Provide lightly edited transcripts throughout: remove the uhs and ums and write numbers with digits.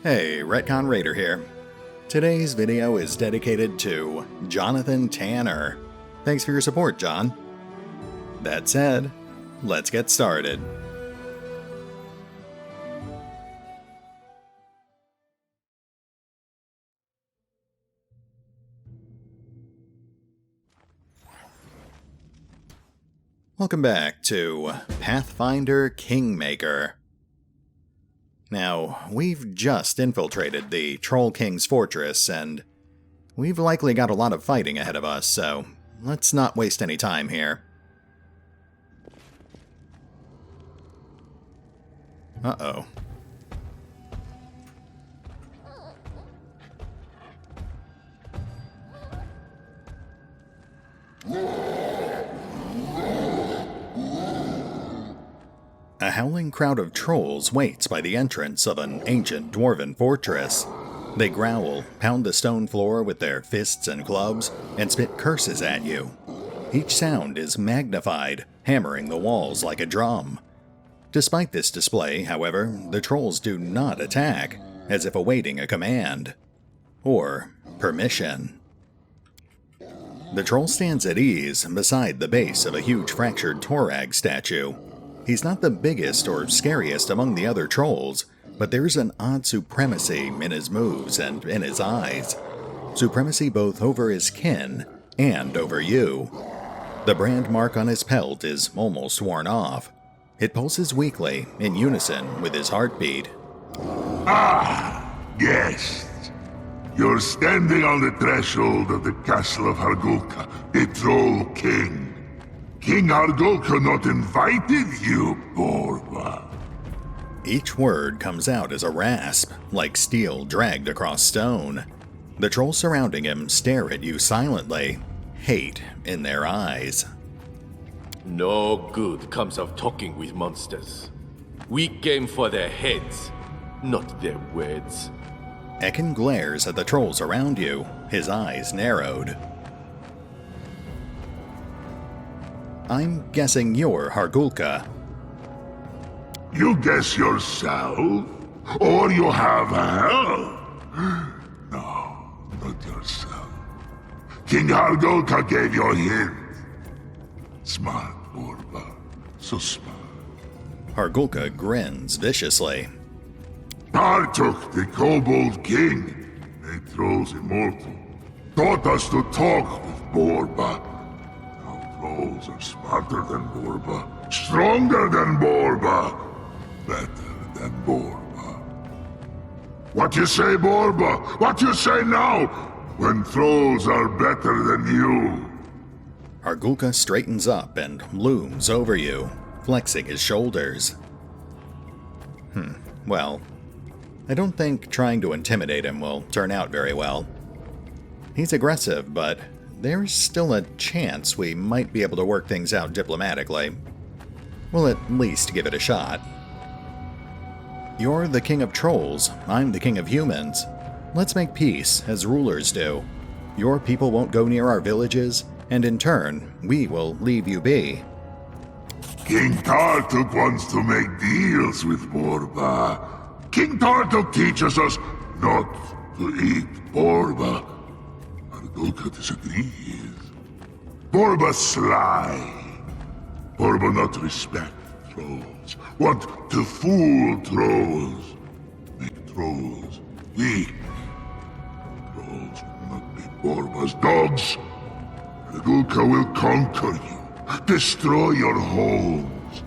Hey, RetconRaider here. Today's video is dedicated to Jonathan Tanner. Thanks for your support, John. That said, let's get started. Welcome back to Pathfinder Kingmaker. Now, we've just infiltrated the Troll King's fortress, and we've likely got a lot of fighting ahead of us, so let's not waste any time here. Uh-oh. A howling crowd of trolls waits by the entrance of an ancient dwarven fortress. They growl, pound the stone floor with their fists and clubs, and spit curses at you. Each sound is magnified, hammering the walls like a drum. Despite this display, however, the trolls do not attack, as if awaiting a command. Or permission. The troll stands at ease beside the base of a huge fractured Torag statue. He's not the biggest or scariest among the other trolls, but there's an odd supremacy in his moves and in his eyes. Supremacy both over his kin and over you. The brand mark on his pelt is almost worn off. It pulses weakly, in unison with his heartbeat. Ah, yes. You're standing on the threshold of the castle of Hargulka, the Troll King. King Hargulka not invited you, Borba. Each word comes out as a rasp, like steel dragged across stone. The trolls surrounding him stare at you silently, hate in their eyes. No good comes of talking with monsters. We came for their heads, not their words. Ekun glares at the trolls around you, his eyes narrowed. I'm guessing you're Hargulka. You guess yourself? Or you have help? No, not yourself. King Hargulka gave you a hint. Smart, Borba. So smart. Hargulka grins viciously. Tartuk, the Kobold King, made trolls immortal. Taught us to talk with Borba. Trolls are smarter than Borba, stronger than Borba, better than Borba. What you say, Borba? What you say now? When trolls are better than you? Hargulka straightens up and looms over you, flexing his shoulders. Well, I don't think trying to intimidate him will turn out very well. He's aggressive, but there's still a chance we might be able to work things out diplomatically. We'll at least give it a shot. You're the king of trolls, I'm the king of humans. Let's make peace, as rulers do. Your people won't go near our villages, and in turn, we will leave you be. King Tartuk wants to make deals with Borba. King Tartuk teaches us not to eat Borba. Hargulka disagrees. Borba sly. Borba not respect trolls. Want to fool trolls. Make trolls weak. Trolls will not be Borba's dogs. Hargulka will conquer you. Destroy your homes.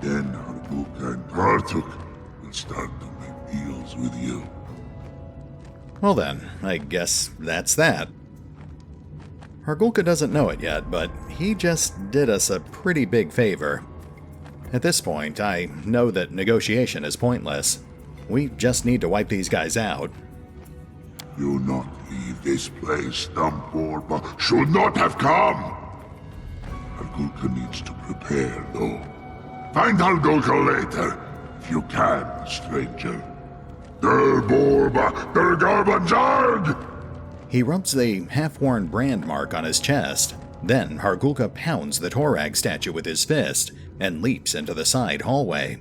Then Hargulka and Tartuk will start to make deals with you. Well then, I guess that's that. Hargulka doesn't know it yet, but he just did us a pretty big favor. At this point, I know that negotiation is pointless. We just need to wipe these guys out. You not leave this place, dumb Borba. Should not have come. Hargulka needs to prepare, though. Find Hargulka later, if you can, stranger. Der Borba, der Garbanjarg! He rubs the half-worn brand mark on his chest. Then Hargulka pounds the Torag statue with his fist and leaps into the side hallway.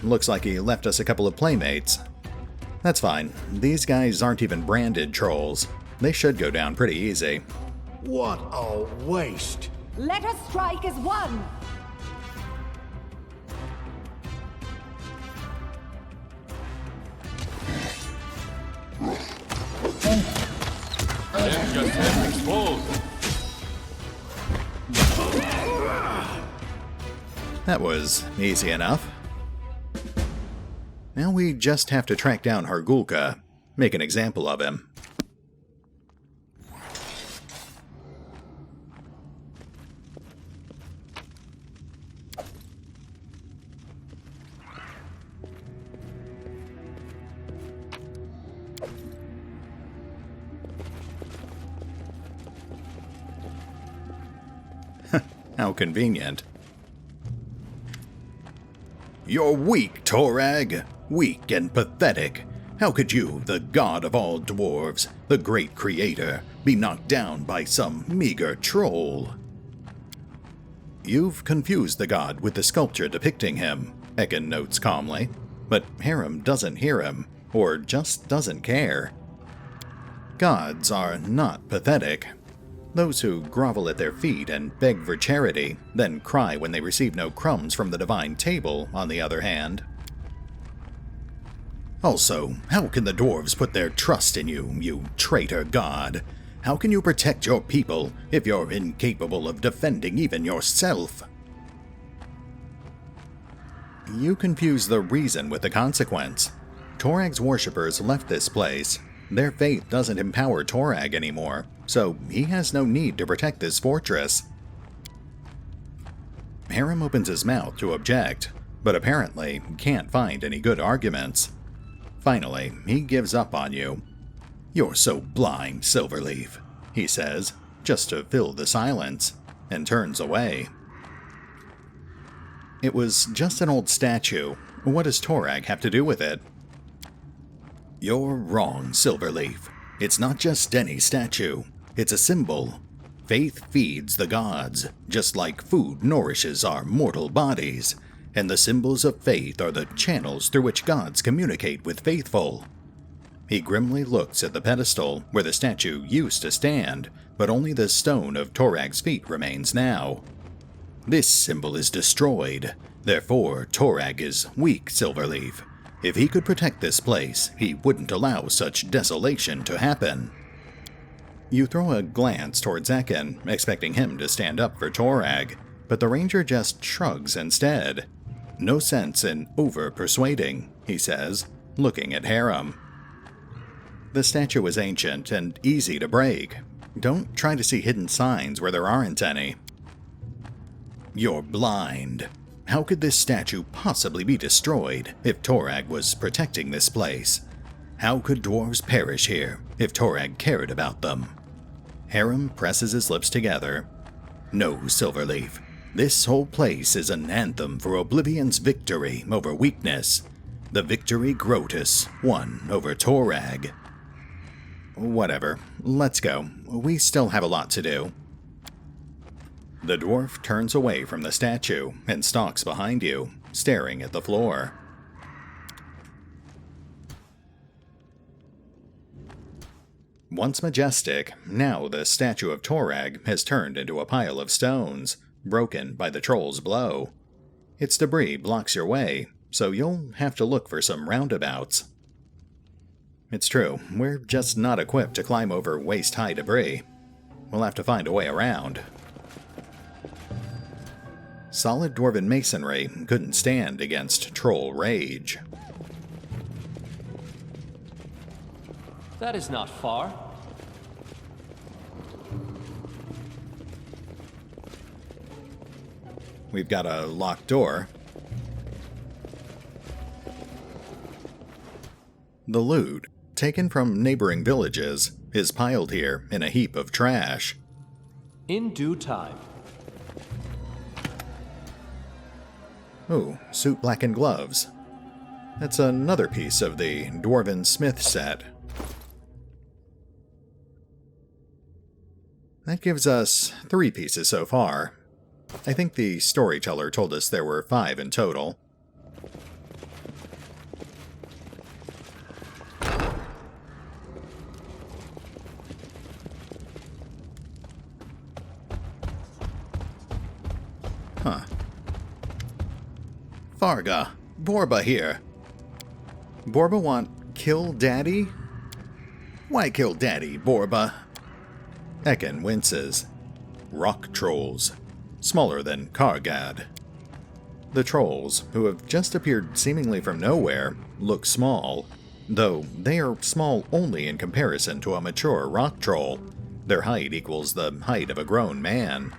looks like he left us a couple of playmates. That's fine. These guys aren't even branded trolls. They should go down pretty easy. What a waste! Let us strike as one! Them just have exposed. That was easy enough. Now we just have to track down Hargulka, make an example of him. How convenient. You're weak, Torag. Weak and pathetic. How could you, the god of all dwarves, the great creator, be knocked down by some meager troll? You've confused the god with the sculpture depicting him, Ekun notes calmly. But Harrim doesn't hear him, or just doesn't care. Gods are not pathetic. Those who grovel at their feet and beg for charity, then cry when they receive no crumbs from the divine table, on the other hand. Also, how can the dwarves put their trust in you, you traitor god? How can you protect your people if you're incapable of defending even yourself? You confuse the reason with the consequence. Torag's worshippers left this place. Their faith doesn't empower Torag anymore, so he has no need to protect this fortress. Harrim opens his mouth to object, but apparently can't find any good arguments. Finally, he gives up on you. You're so blind, Silverleaf, he says, just to fill the silence, and turns away. It was just an old statue. What does Torag have to do with it? You're wrong, Silverleaf. It's not just any statue. It's a symbol. Faith feeds the gods, just like food nourishes our mortal bodies, and the symbols of faith are the channels through which gods communicate with faithful. He grimly looks at the pedestal where the statue used to stand, but only the stone of Torag's feet remains now. This symbol is destroyed, therefore Torag is weak, Silverleaf. If he could protect this place, he wouldn't allow such desolation to happen. You throw a glance towards Ekun, expecting him to stand up for Torag, but the ranger just shrugs instead. No sense in over-persuading, he says, looking at Harrim. The statue is ancient and easy to break. Don't try to see hidden signs where there aren't any. You're blind. How could this statue possibly be destroyed if Torag was protecting this place? How could dwarves perish here if Torag cared about them? Harrim presses his lips together. No, Silverleaf. This whole place is an anthem for Oblivion's victory over weakness. The victory Grotus won over Torag. Whatever. Let's go. We still have a lot to do. The dwarf turns away from the statue and stalks behind you, staring at the floor. Once majestic, now the statue of Torag has turned into a pile of stones, broken by the troll's blow. Its debris blocks your way, so you'll have to look for some roundabouts. It's true, we're just not equipped to climb over waist-high debris. We'll have to find a way around. Solid dwarven masonry couldn't stand against troll rage. That is not far. We've got a locked door. The loot, taken from neighboring villages, is piled here in a heap of trash. In due time. Ooh, suit black and gloves. That's another piece of the Dwarven Smith set. That gives us 3 pieces so far. I think the storyteller told us there were 5 in total. Farga, Borba here. Borba want kill daddy? Why kill daddy, Borba? Ekun winces. Rock trolls. Smaller than Kargad. The trolls, who have just appeared seemingly from nowhere, look small, though they are small only in comparison to a mature rock troll. Their height equals the height of a grown man.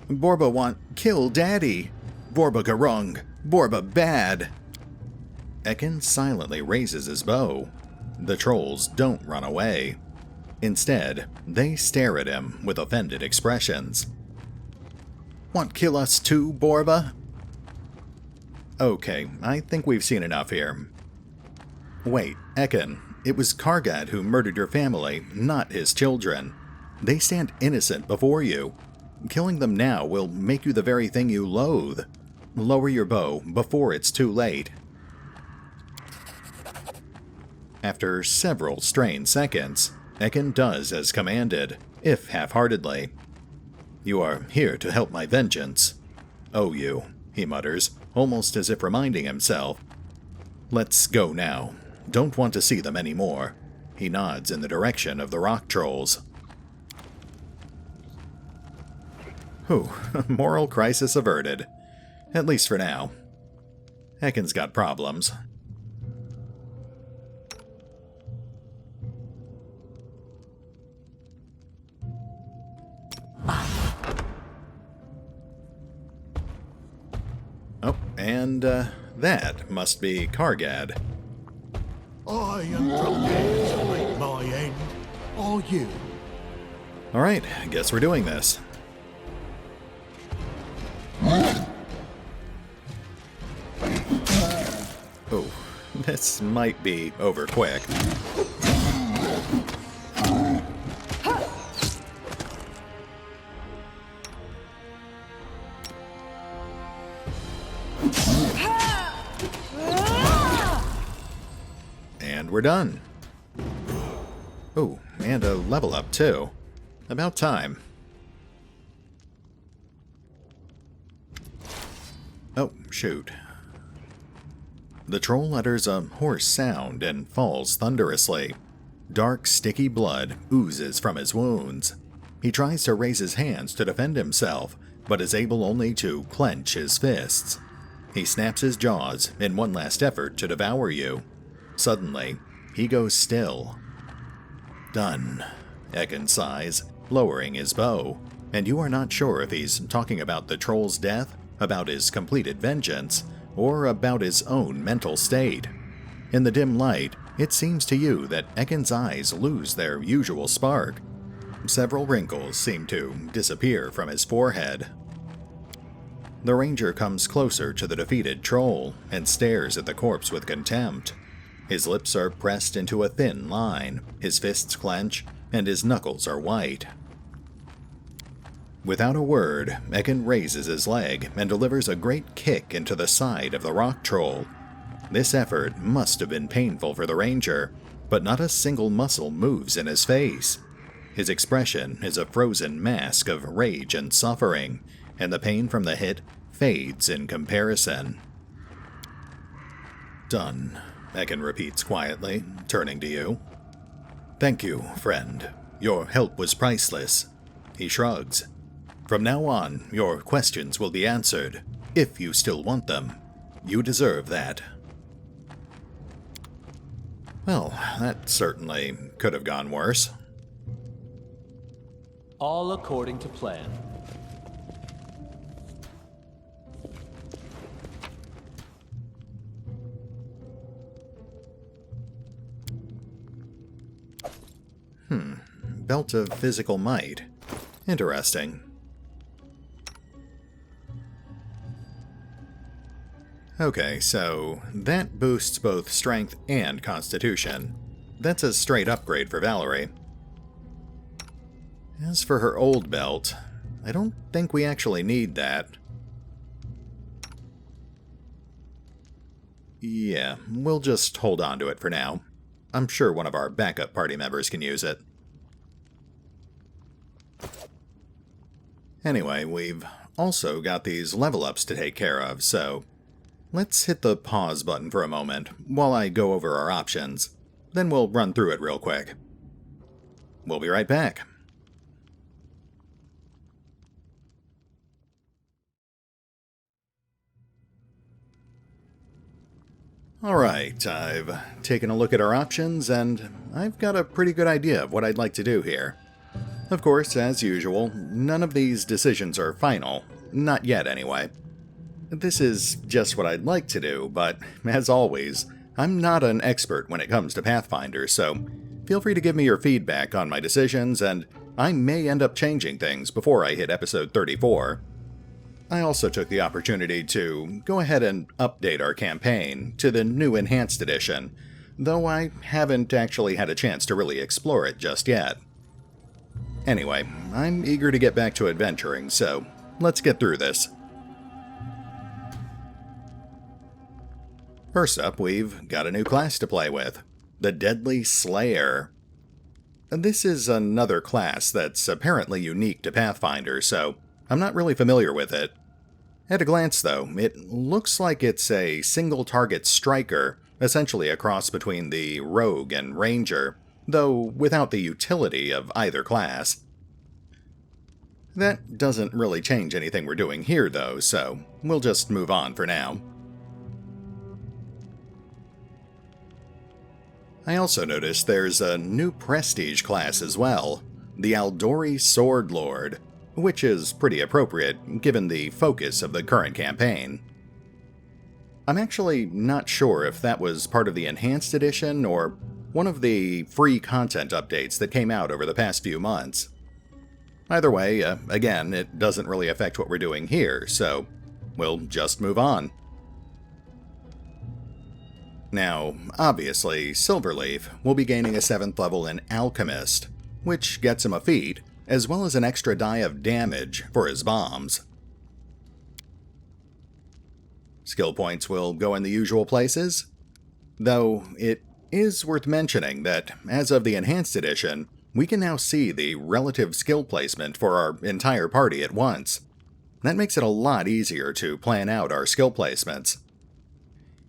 Borba want kill daddy. Borba garung. Borba bad. Ekun silently raises his bow. The trolls don't run away. Instead, they stare at him with offended expressions. Want kill us too, Borba? Okay, I think we've seen enough here. Wait, Ekun, it was Kargad who murdered your family, not his children. They stand innocent before you. Killing them now will make you the very thing you loathe. Lower your bow before it's too late. After several strained seconds, Ekun does as commanded, if half-heartedly. You are here to help my vengeance. Oh, you, he mutters, almost as if reminding himself. Let's go now. Don't want to see them anymore. He nods in the direction of the rock trolls. Whew, moral crisis averted. At least for now. Ekun's got problems. Oh, and that must be Kargad. I am prepared to make my end. Are you? Alright, guess we're doing this. Oh, this might be over quick. And we're done. Oh, and a level up too. About time. Oh, shoot. The troll utters a hoarse sound and falls thunderously. Dark, sticky blood oozes from his wounds. He tries to raise his hands to defend himself, but is able only to clench his fists. He snaps his jaws in one last effort to devour you. Suddenly, he goes still. Done, Ekun sighs, lowering his bow, and you are not sure if he's talking about the troll's death, about his completed vengeance, or about his own mental state. In the dim light, it seems to you that Ekun's eyes lose their usual spark. Several wrinkles seem to disappear from his forehead. The ranger comes closer to the defeated troll and stares at the corpse with contempt. His lips are pressed into a thin line, his fists clench, and his knuckles are white. Without a word, Ekun raises his leg and delivers a great kick into the side of the rock troll. This effort must have been painful for the ranger, but not a single muscle moves in his face. His expression is a frozen mask of rage and suffering, and the pain from the hit fades in comparison. Done, Ekun repeats quietly, turning to you. Thank you, friend. Your help was priceless. He shrugs. From now on, your questions will be answered, if you still want them. You deserve that. Well, that certainly could have gone worse. All according to plan. Belt of physical might. Interesting. Okay, so that boosts both strength and constitution. That's a straight upgrade for Valerie. As for her old belt, I don't think we actually need that. Yeah, we'll just hold on to it for now. I'm sure one of our backup party members can use it. Anyway, we've also got these level ups to take care of, so let's hit the pause button for a moment while I go over our options. Then we'll run through it real quick. We'll be right back. Alright, I've taken a look at our options, and I've got a pretty good idea of what I'd like to do here. Of course, as usual, none of these decisions are final. Not yet, anyway. This is just what I'd like to do, but, as always, I'm not an expert when it comes to Pathfinder, so feel free to give me your feedback on my decisions, and I may end up changing things before I hit episode 34. I also took the opportunity to go ahead and update our campaign to the new Enhanced Edition, though I haven't actually had a chance to really explore it just yet. Anyway, I'm eager to get back to adventuring, so let's get through this. First up, we've got a new class to play with, the Deadly Slayer. This is another class that's apparently unique to Pathfinder, so I'm not really familiar with it. At a glance, though, it looks like it's a single-target striker, essentially a cross between the rogue and ranger, though without the utility of either class. That doesn't really change anything we're doing here, though, so we'll just move on for now. I also noticed there's a new prestige class as well, the Aldori Sword Lord, which is pretty appropriate given the focus of the current campaign. I'm actually not sure if that was part of the Enhanced Edition or one of the free content updates that came out over the past few months. Either way, again, it doesn't really affect what we're doing here, so we'll just move on. Now, obviously, Silverleaf will be gaining a 7th level in Alchemist, which gets him a feat, as well as an extra die of damage for his bombs. Skill points will go in the usual places, though it is worth mentioning that, as of the Enhanced Edition, we can now see the relative skill placement for our entire party at once. That makes it a lot easier to plan out our skill placements.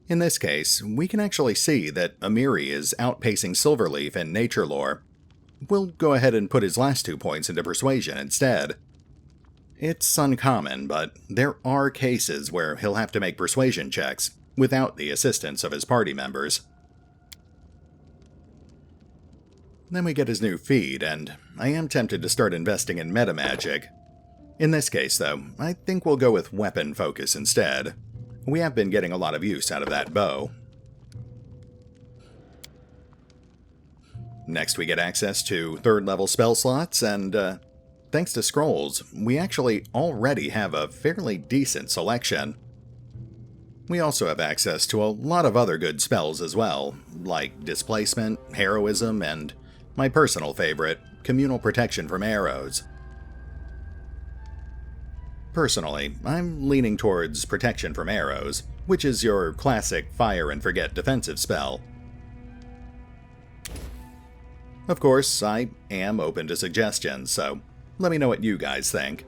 In this case, we can actually see that Amiri is outpacing Silverleaf in nature lore. We'll go ahead and put his last 2 points into persuasion instead. It's uncommon, but there are cases where he'll have to make persuasion checks without the assistance of his party members. Then we get his new feat, and I am tempted to start investing in metamagic. In this case, though, I think we'll go with weapon focus instead. We have been getting a lot of use out of that bow. Next we get access to 3rd level spell slots, and thanks to scrolls, we actually already have a fairly decent selection. We also have access to a lot of other good spells as well, like Displacement, Heroism, and my personal favorite, Communal Protection from Arrows. Personally, I'm leaning towards Protection from Arrows, which is your classic fire and forget defensive spell. Of course, I am open to suggestions, so let me know what you guys think.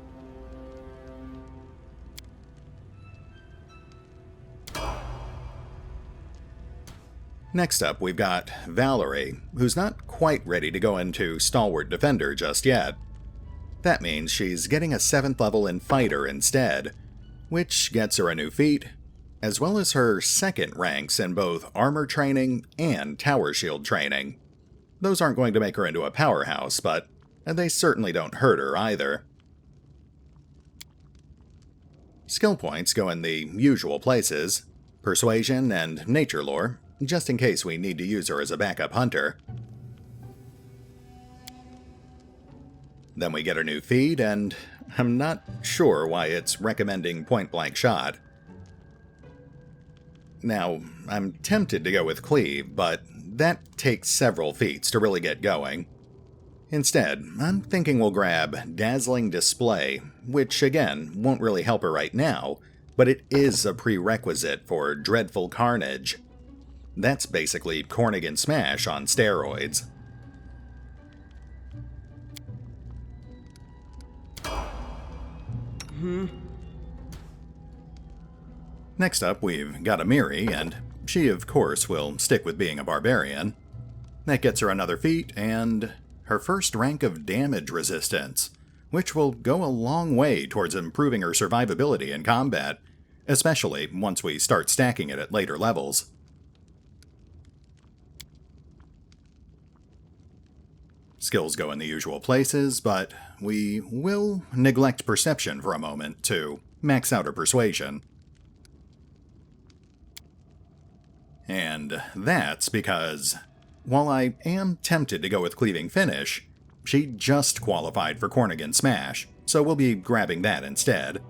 Next up, we've got Valerie, who's not quite ready to go into Stalwart Defender just yet. That means she's getting a 7th level in Fighter instead, which gets her a new feat, as well as her 2nd ranks in both Armor Training and Tower Shield Training. Those aren't going to make her into a powerhouse, but they certainly don't hurt her either. Skill points go in the usual places, Persuasion and Nature Lore, just in case we need to use her as a backup hunter. Then we get her new feat, and I'm not sure why it's recommending point-blank shot. Now, I'm tempted to go with Cleave, but that takes several feats to really get going. Instead, I'm thinking we'll grab Dazzling Display, which again won't really help her right now, but it is a prerequisite for Dreadful Carnage. That's basically Cornigan Smash on steroids. Next up, we've got Amiri, and she, of course, will stick with being a barbarian. That gets her another feat, and her first rank of damage resistance, which will go a long way towards improving her survivability in combat, especially once we start stacking it at later levels. Skills go in the usual places, but we will neglect perception for a moment to max out her persuasion. And that's because, while I am tempted to go with Cleaving Finish, she just qualified for Cornigan Smash, so we'll be grabbing that instead.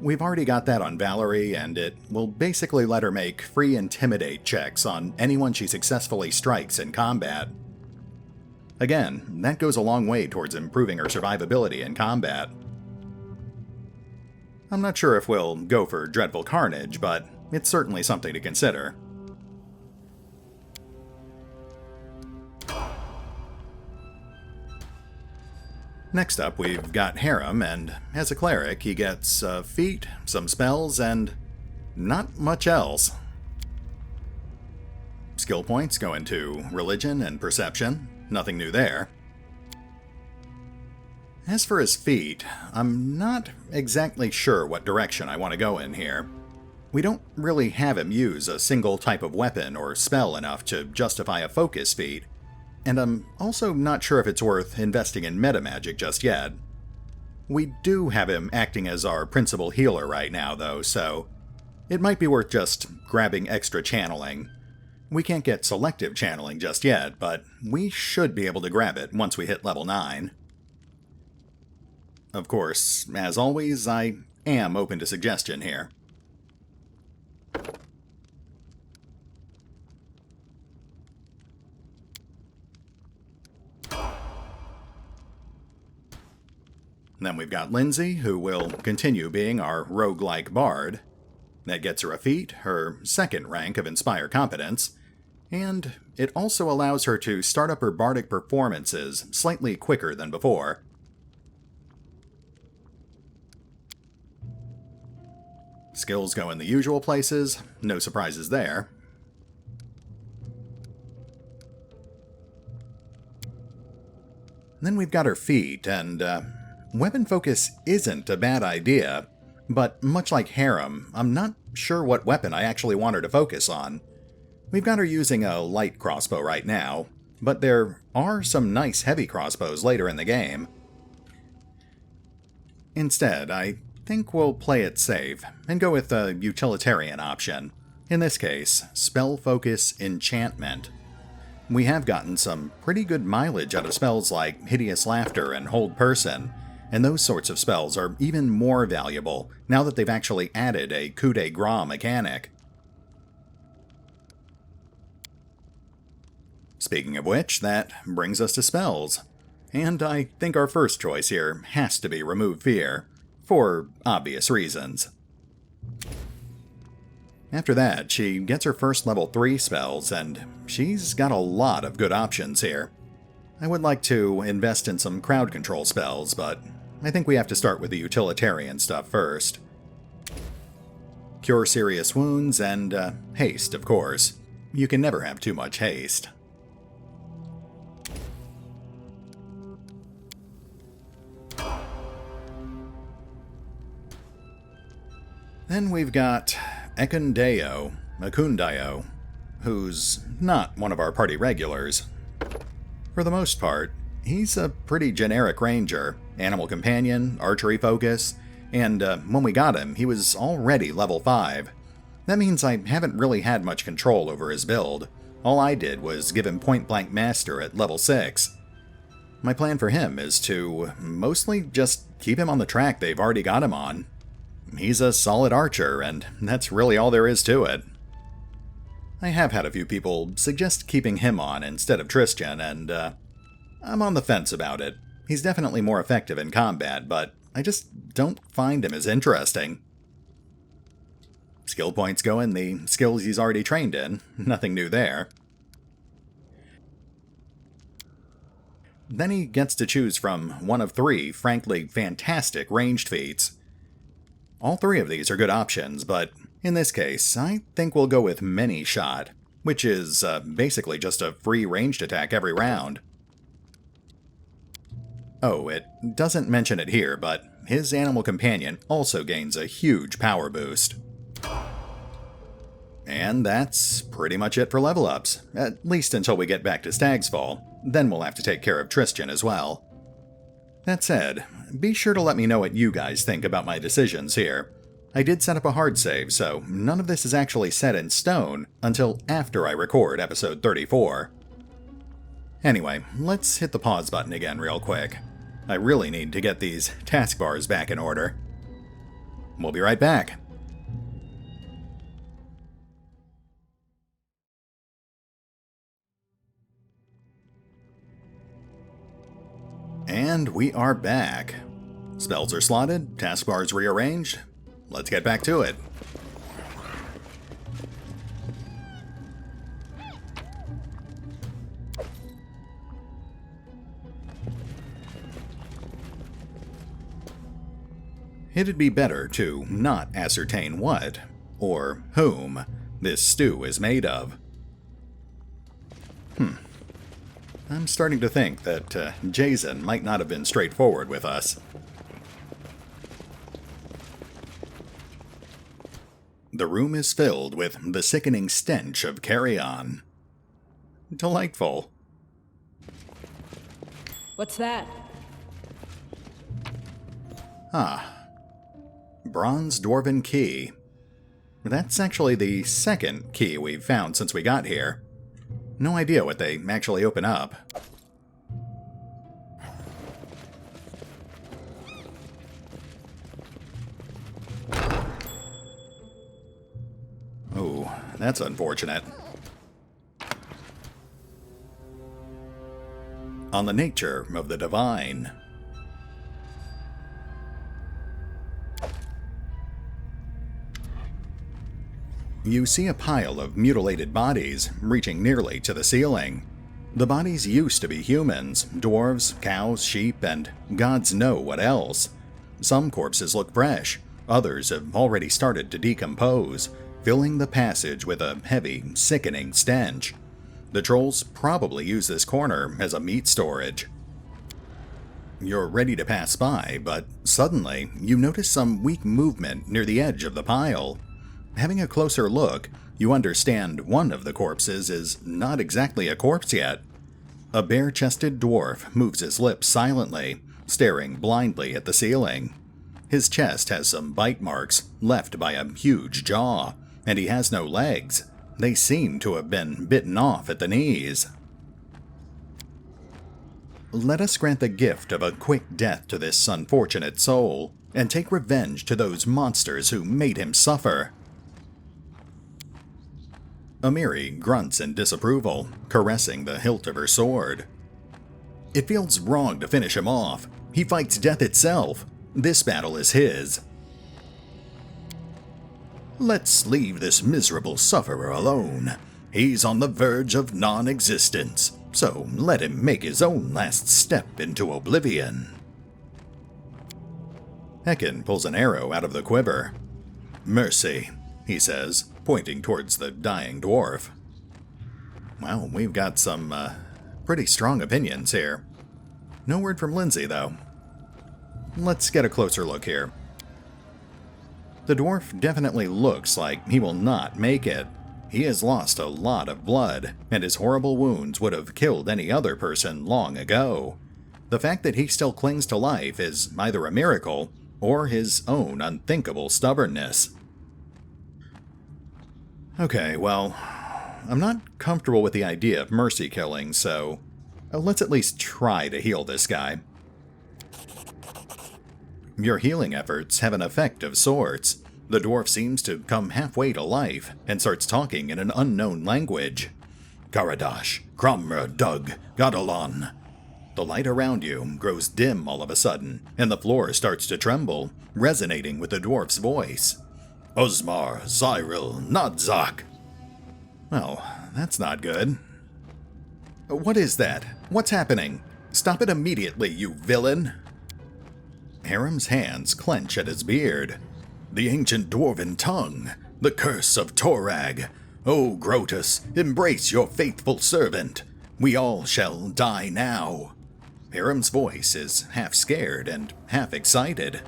We've already got that on Valerie, and it will basically let her make free Intimidate checks on anyone she successfully strikes in combat. Again, that goes a long way towards improving her survivability in combat. I'm not sure if we'll go for Dreadful Carnage, but it's certainly something to consider. Next up, we've got Harrim, and as a cleric, he gets a feat, some spells, and not much else. Skill points go into religion and perception, nothing new there. As for his feat, I'm not exactly sure what direction I want to go in here. We don't really have him use a single type of weapon or spell enough to justify a focus feat, and I'm also not sure if it's worth investing in metamagic just yet. We do have him acting as our principal healer right now, though, so it might be worth just grabbing extra channeling. We can't get selective channeling just yet, but we should be able to grab it once we hit level 9. Of course, as always, I am open to suggestion here. Then we've got Linzi, who will continue being our roguelike bard. That gets her a feat, her second rank of Inspire Competence, and it also allows her to start up her bardic performances slightly quicker than before. Skills go in the usual places, no surprises there. Then we've got her feat, and weapon focus isn't a bad idea, but much like Harrim, I'm not sure what weapon I actually want her to focus on. We've got her using a light crossbow right now, but there are some nice heavy crossbows later in the game. Instead, I think we'll play it safe and go with a utilitarian option. In this case, Spell Focus Enchantment. We have gotten some pretty good mileage out of spells like Hideous Laughter and Hold Person, and those sorts of spells are even more valuable now that they've actually added a coup de grace mechanic. Speaking of which, that brings us to spells. And I think our first choice here has to be Remove Fear, for obvious reasons. After that, she gets her first level 3 spells, and she's got a lot of good options here. I would like to invest in some crowd control spells, but I think we have to start with the utilitarian stuff first. Cure Serious Wounds, and Haste, of course. You can never have too much haste. Then we've got Ekun, who's not one of our party regulars. For the most part, he's a pretty generic ranger, animal companion, archery focus, and when we got him, he was already level 5. That means I haven't really had much control over his build. All I did was give him point-blank master at level 6. My plan for him is to mostly just keep him on the track they've already got him on. He's a solid archer, and that's really all there is to it. I have had a few people suggest keeping him on instead of Tristan, and I'm on the fence about it. He's definitely more effective in combat, but I just don't find him as interesting. Skill points go in the skills he's already trained in, nothing new there. Then he gets to choose from one of 3 frankly fantastic ranged feats. All 3 of these are good options, but In this case, I think we'll go with Many Shot, which is basically just a free ranged attack every round. Oh, it doesn't mention it here, but his animal companion also gains a huge power boost. And that's pretty much it for level ups, at least until we get back to Stag's Fall. Then we'll have to take care of Tristan as well. That said, be sure to let me know what you guys think about my decisions here. I did set up a hard save, so none of this is actually set in stone until after I record episode 34. Anyway, let's hit the pause button again real quick. I really need to get these taskbars back in order. We'll be right back. And we are back. Spells are slotted, taskbars rearranged. Let's get back to it. It'd be better to not ascertain what, or whom, this stew is made of. I'm starting to think that Jason might not have been straightforward with us. The room is filled with the sickening stench of carrion. Delightful. What's that? Bronze Dwarven Key. That's actually the second key we've found since we got here. No idea what they actually open up. Oh, that's unfortunate. On the nature of the divine. You see a pile of mutilated bodies reaching nearly to the ceiling. The bodies used to be humans, dwarves, cows, sheep, and gods know what else. Some corpses look fresh, others have already started to decompose, filling the passage with a heavy, sickening stench. The trolls probably use this corner as a meat storage. You're ready to pass by, but suddenly you notice some weak movement near the edge of the pile. Having a closer look, you understand one of the corpses is not exactly a corpse yet. A bare-chested dwarf moves his lips silently, staring blindly at the ceiling. His chest has some bite marks left by a huge jaw, and he has no legs. They seem to have been bitten off at the knees. Let us grant the gift of a quick death to this unfortunate soul, and take revenge to those monsters who made him suffer. Amiri grunts in disapproval, caressing the hilt of her sword. It feels wrong to finish him off. He fights death itself. This battle is his. Let's leave this miserable sufferer alone. He's on the verge of non-existence, so let him make his own last step into oblivion. Ekun pulls an arrow out of the quiver. Mercy, he says, pointing towards the dying dwarf. Well, we've got some pretty strong opinions here. No word from Linzi, though. Let's get a closer look here. The dwarf definitely looks like he will not make it. He has lost a lot of blood, and his horrible wounds would have killed any other person long ago. The fact that he still clings to life is either a miracle or his own unthinkable stubbornness. Okay, well, I'm not comfortable with the idea of mercy killing, so let's at least try to heal this guy. Your healing efforts have an effect of sorts. The dwarf seems to come halfway to life and starts talking in an unknown language. Karadash, Kramr, Dug, Gadalon. The light around you grows dim all of a sudden, and the floor starts to tremble, resonating with the dwarf's voice. Osmar, Cyril, Nadzak. Well, that's not good. What is that? What's happening? Stop it immediately, you villain! Harrim's hands clench at his beard. The ancient dwarven tongue. The curse of Torag. O Grotus, embrace your faithful servant. We all shall die now. Harrim's voice is half scared and half excited.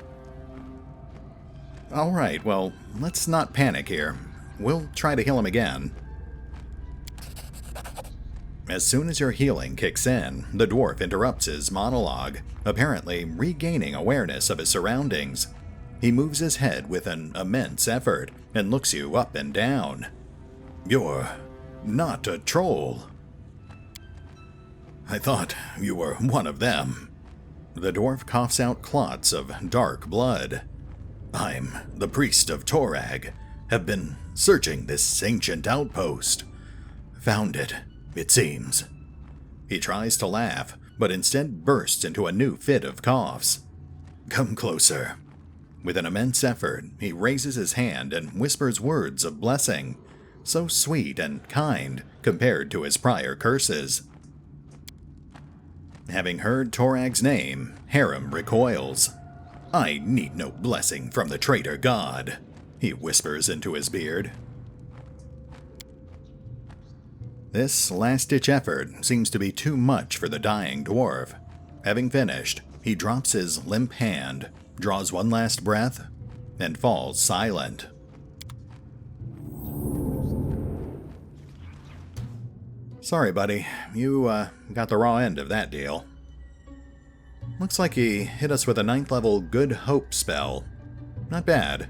Alright, well, let's not panic here. We'll try to heal him again. As soon as your healing kicks in, the dwarf interrupts his monologue, apparently regaining awareness of his surroundings. He moves his head with an immense effort and looks you up and down. You're not a troll. I thought you were one of them. The dwarf coughs out clots of dark blood. I'm the priest of Torag. Have been searching this ancient outpost. Found it, it seems. He tries to laugh, but instead bursts into a new fit of coughs. Come closer. With an immense effort, he raises his hand and whispers words of blessing, so sweet and kind compared to his prior curses. Having heard Torag's name, Harrim recoils. I need no blessing from the traitor god, he whispers into his beard. This last-ditch effort seems to be too much for the dying dwarf. Having finished, he drops his limp hand, draws one last breath, and falls silent. Sorry, buddy. You, got the raw end of that deal. Looks like he hit us with a 9th level Good Hope spell. Not bad.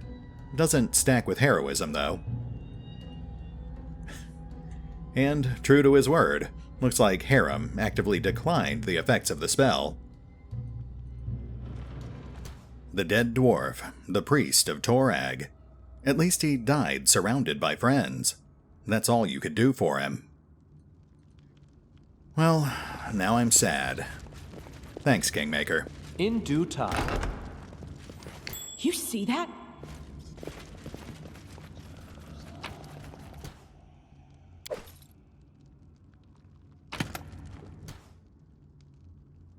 Doesn't stack with heroism, though. And, true to his word, looks like Harrim actively declined the effects of the spell. The dead dwarf, the priest of Torag. At least he died surrounded by friends. That's all you could do for him. Well, now I'm sad. Thanks, Kingmaker. In due time. You see that?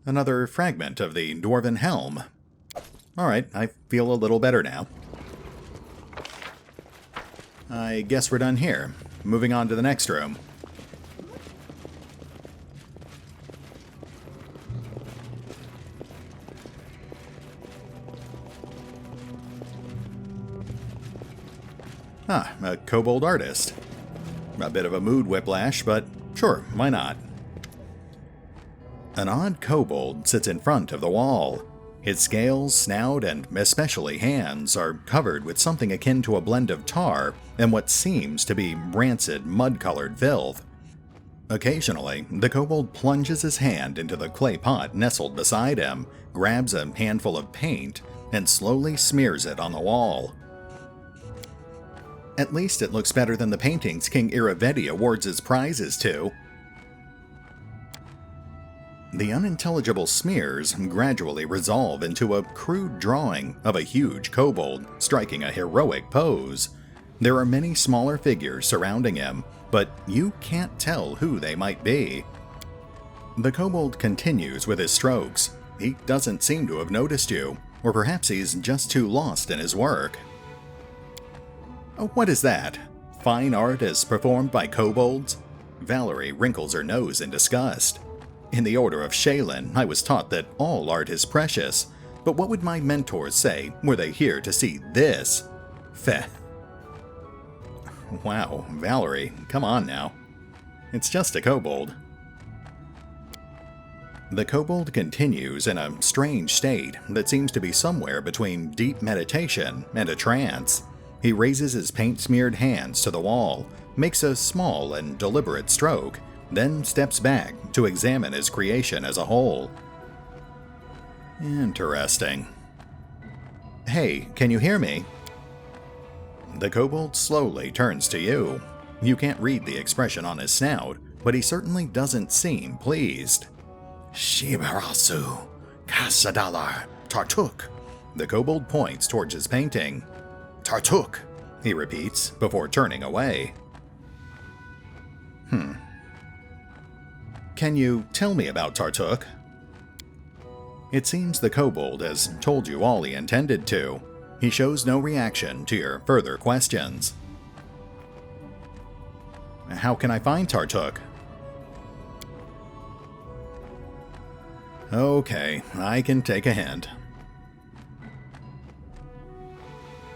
Another fragment of the Dwarven helm. Alright, I feel a little better now. I guess we're done here. Moving on to the next room. Ah, a kobold artist. A bit of a mood whiplash, but sure, why not? An odd kobold sits in front of the wall. His scales, snout, and especially hands are covered with something akin to a blend of tar and what seems to be rancid, mud-colored filth. Occasionally, the kobold plunges his hand into the clay pot nestled beside him, grabs a handful of paint, and slowly smears it on the wall. At least it looks better than the paintings King Iravedi awards his prizes to. The unintelligible smears gradually resolve into a crude drawing of a huge kobold striking a heroic pose. There are many smaller figures surrounding him, but you can't tell who they might be. The kobold continues with his strokes. He doesn't seem to have noticed you, or perhaps he's just too lost in his work. Oh, what is that? Fine art as performed by kobolds? Valerie wrinkles her nose in disgust. In the Order of Shaylin, I was taught that all art is precious, but what would my mentors say were they here to see this? Feh. Wow, Valerie, come on now. It's just a kobold. The kobold continues in a strange state that seems to be somewhere between deep meditation and a trance. He raises his paint-smeared hands to the wall, makes a small and deliberate stroke, then steps back to examine his creation as a whole. Interesting. Hey, can you hear me? The kobold slowly turns to you. You can't read the expression on his snout, but he certainly doesn't seem pleased. Shibarasu, Kasadalar, Tartuk. The kobold points towards his painting. Tartuk, he repeats before turning away. Can you tell me about Tartuk? It seems the kobold has told you all he intended to. He shows no reaction to your further questions. How can I find Tartuk? Okay, I can take a hint.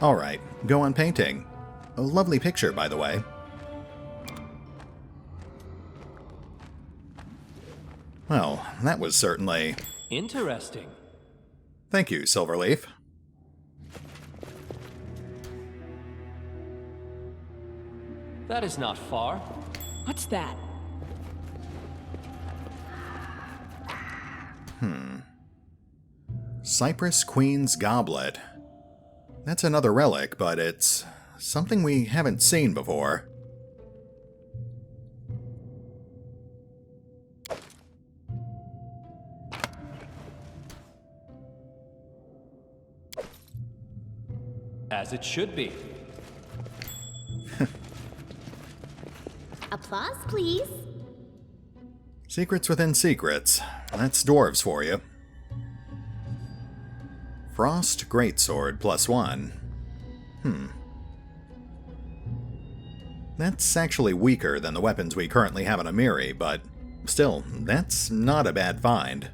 Alright, go on painting. A lovely picture, by the way. Well, that was certainly... Interesting. Thank you, Silverleaf. That is not far. What's that? Cypress Queen's Goblet. That's another relic, but it's something we haven't seen before. As it should be. Applause, please. Secrets within secrets. That's dwarves for you. Frost Greatsword +1. That's actually weaker than the weapons we currently have on Amiri, but still, that's not a bad find.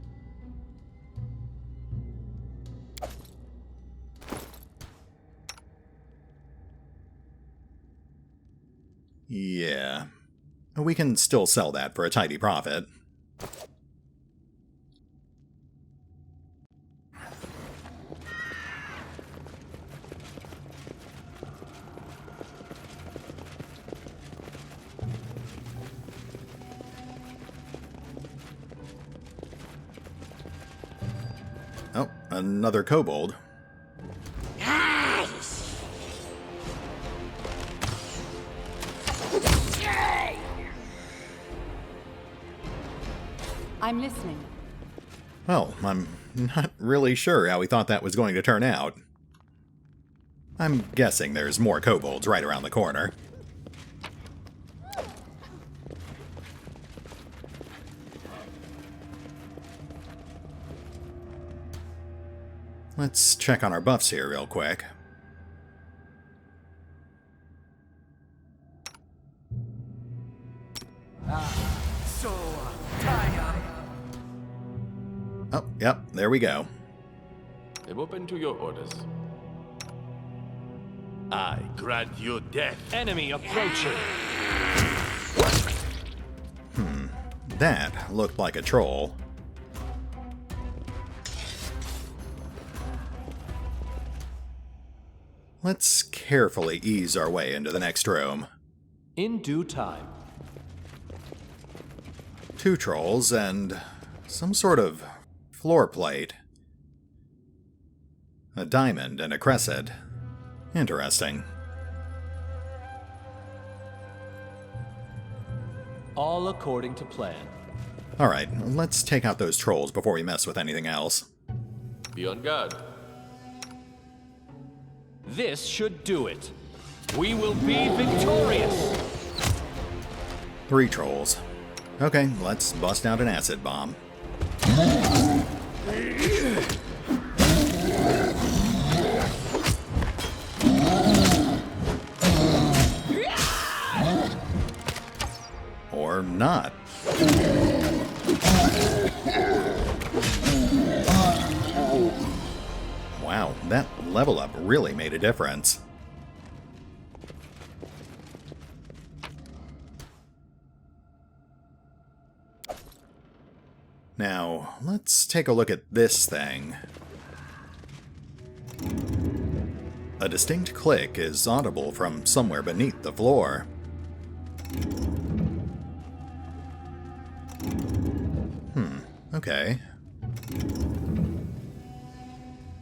Yeah. We can still sell that for a tidy profit. Oh, another kobold. I'm listening. Well, I'm not really sure how he thought that was going to turn out. I'm guessing there's more kobolds right around the corner. Let's check on our buffs here real quick. Oh, yep, there we go. I'm open to your orders. I grant you death. Enemy approaching. That looked like a troll. Let's carefully ease our way into the next room. In due time. 2 trolls and some sort of floor plate. A diamond and a crescent. Interesting. All according to plan. Alright, let's take out those trolls before we mess with anything else. Be on guard. This should do it. We will be victorious. 3 trolls. Okay, let's bust out an acid bomb. Or not. Wow, that level up really made a difference. Now, let's take a look at this thing. A distinct click is audible from somewhere beneath the floor. Okay.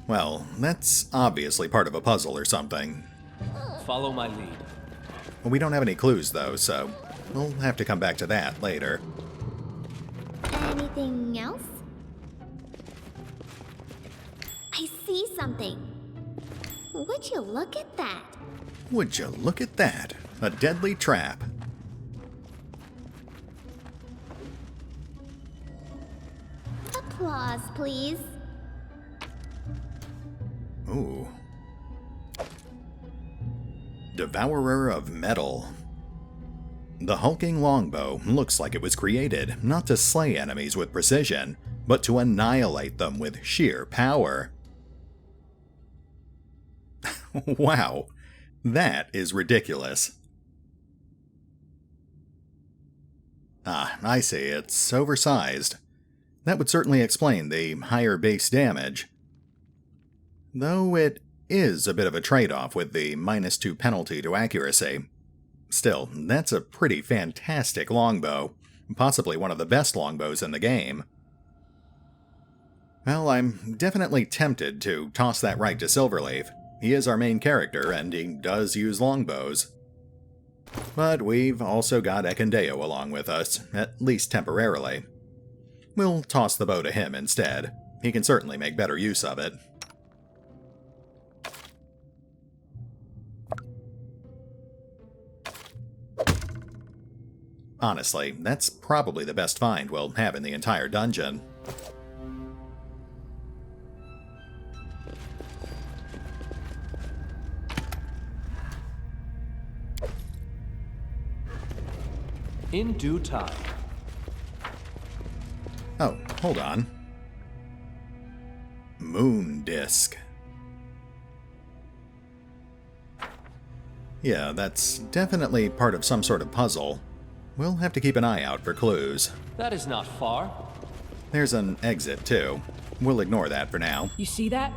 Well, that's obviously part of a puzzle or something. Follow my lead. We don't have any clues, though, so we'll have to come back to that later. Anything else? I see something. Would you look at that? Would you look at that? A deadly trap. Applause, please. Ooh. Devourer of Metal. The hulking longbow looks like it was created not to slay enemies with precision, but to annihilate them with sheer power. Wow, that is ridiculous. Ah, I see, it's oversized. That would certainly explain the higher base damage. Though it is a bit of a trade-off with the -2 penalty to accuracy. Still, that's a pretty fantastic longbow, possibly one of the best longbows in the game. Well, I'm definitely tempted to toss that right to Silverleaf. He is our main character, and he does use longbows. But we've also got Ekun along with us, at least temporarily. We'll toss the bow to him instead. He can certainly make better use of it. Honestly, that's probably the best find we'll have in the entire dungeon. In due time. Oh, hold on. Moon Disc. Yeah, that's definitely part of some sort of puzzle. We'll have to keep an eye out for clues. That is not far. There's an exit, too. We'll ignore that for now. You see that?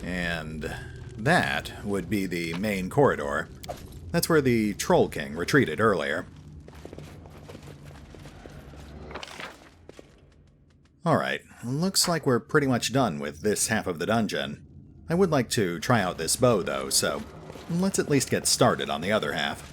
And that would be the main corridor. That's where the Troll King retreated earlier. Alright, looks like we're pretty much done with this half of the dungeon. I would like to try out this bow though, so let's at least get started on the other half.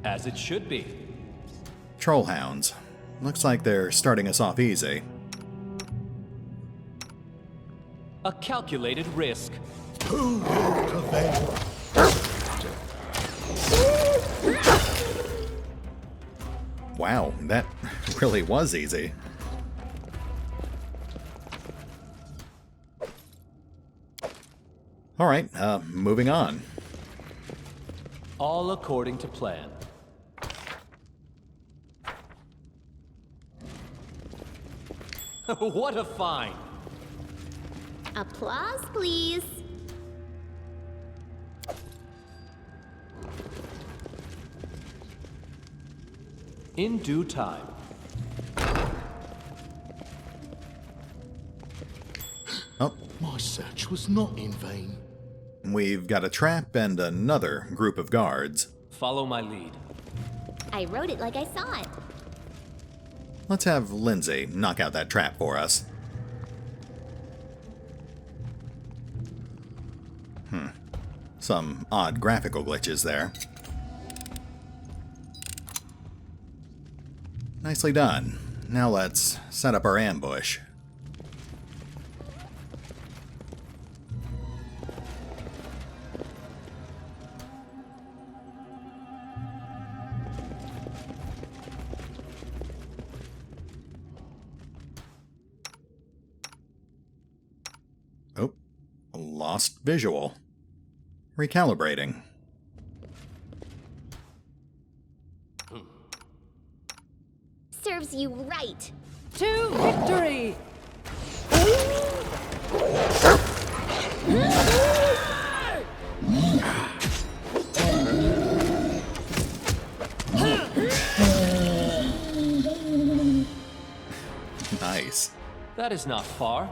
As it should be. Trollhounds. Looks like they're starting us off easy. A calculated risk. Who will prevail? Wow, that really was easy. Alright, moving on. All according to plan. What a find! Applause, please. In due time. Oh, My search was not in vain. we've got a trap and another group of guards. Follow my lead. I wrote it like I saw it. Let's have Linzi knock out that trap for us. Some odd graphical glitches there. Nicely done. Now let's set up our ambush. Oh, lost visual. Recalibrating. Serves you right. To victory! Nice. That is not far.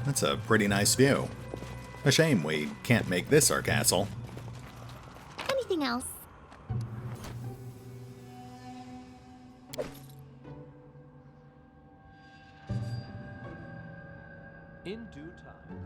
That's a pretty nice view. A shame we can't make this our castle. Anything else? In due time.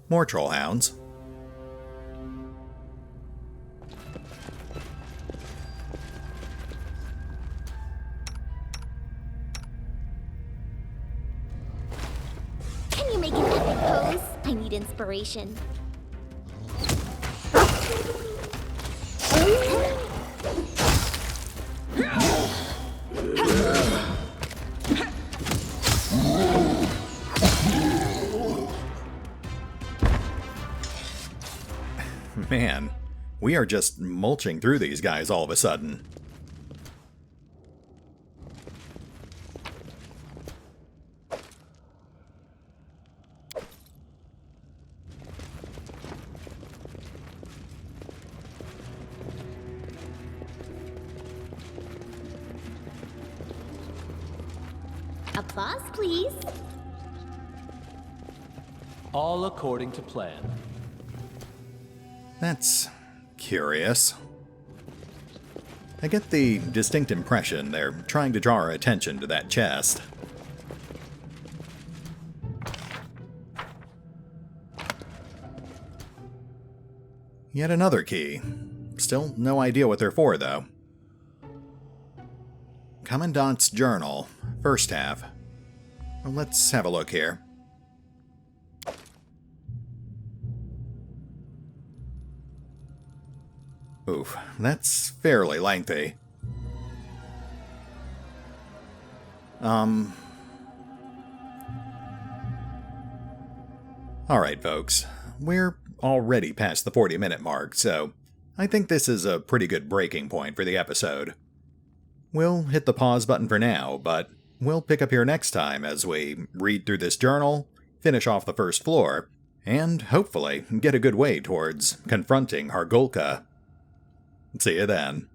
More trollhounds. Can you make an epic pose? I need inspiration. Man, we are just mulching through these guys all of a sudden. Applause, please. All according to plan. That's curious. I get the distinct impression they're trying to draw our attention to that chest. Yet another key. Still no idea what they're for, though. Commandant's Journal, first half. Well, let's have a look here. Oof, that's fairly lengthy. Alright, folks. We're already past the 40-minute mark, so I think this is a pretty good breaking point for the episode. We'll hit the pause button for now, but we'll pick up here next time as we read through this journal, finish off the first floor, and hopefully get a good way towards confronting Hargulka. See you then.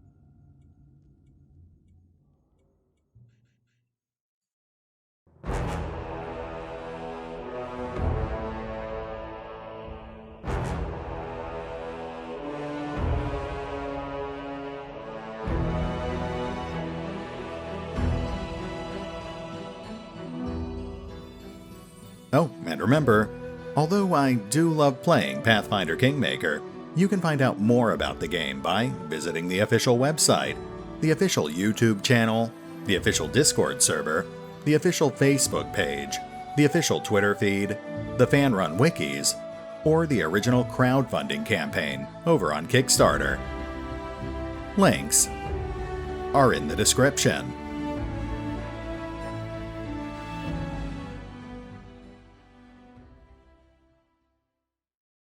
Oh, and remember, although I do love playing Pathfinder Kingmaker, you can find out more about the game by visiting the official website, the official YouTube channel, the official Discord server, the official Facebook page, the official Twitter feed, the fan-run wikis, or the original crowdfunding campaign over on Kickstarter. Links are in the description.